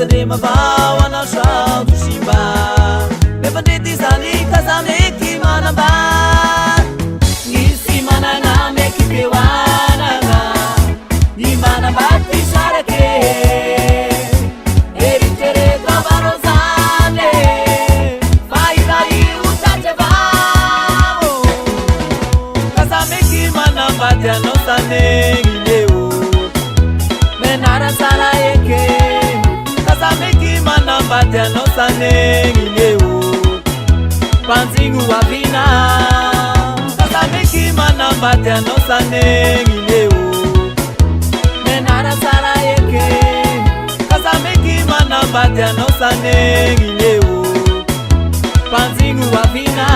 de mavao anao sao do simba mefandrety zany kazameky manambary nisy manana meky beoanana ny manambary ty sarake eritrereto avaro zany fa iraio tratry avao kazameky manambady anao sanegny leo menara sara eke kazameky manambady anao sanegny leo panjigno avina kazameky manambady anao sanegny leo menara sara eke kazameky manambady anao sanegny leo panjigno avina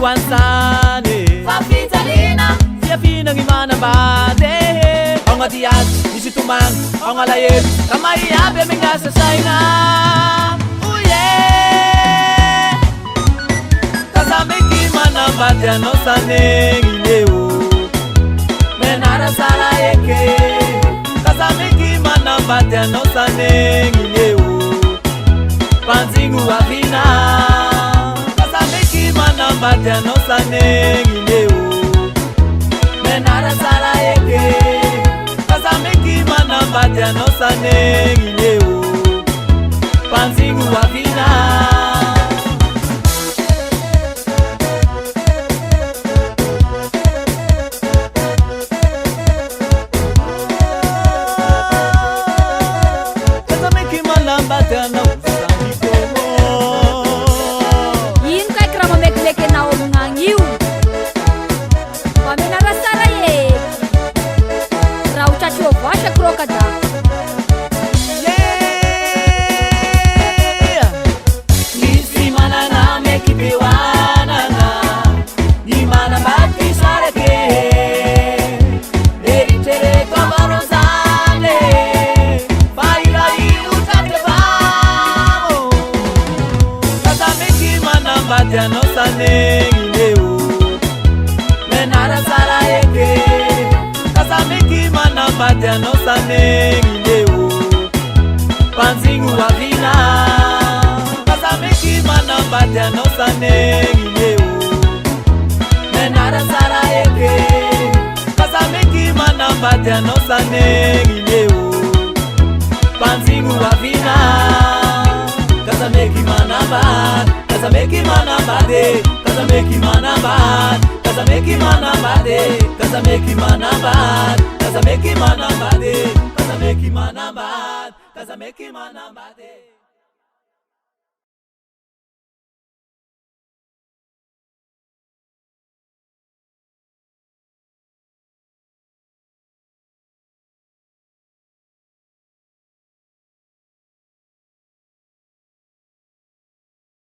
wansane fafitalina siafina ngimana bade ongati yat isituman ongalayet kamari abe mingasa saina uye kazameky manambady anao sanegny leo menara sara eke kazameky manambady anao sanegny leo panjigno avina manambady anao sanegny leo menara sara eke kazameky manambady anao sanegny leo panjigno avina kazameky manambady anao anao sanegny leo menara sara eke kazameky manambady anao sanegny leo panjigno avina kazameky manambady anao sanegny leo menara sara eke kazameky manambady anao sanegny leo panjigno avina kazameky manambady kazameky manambady kazameky manambady kazameky manambady kazameky manambady kazameky manambady kazameky manambady kazameky manambady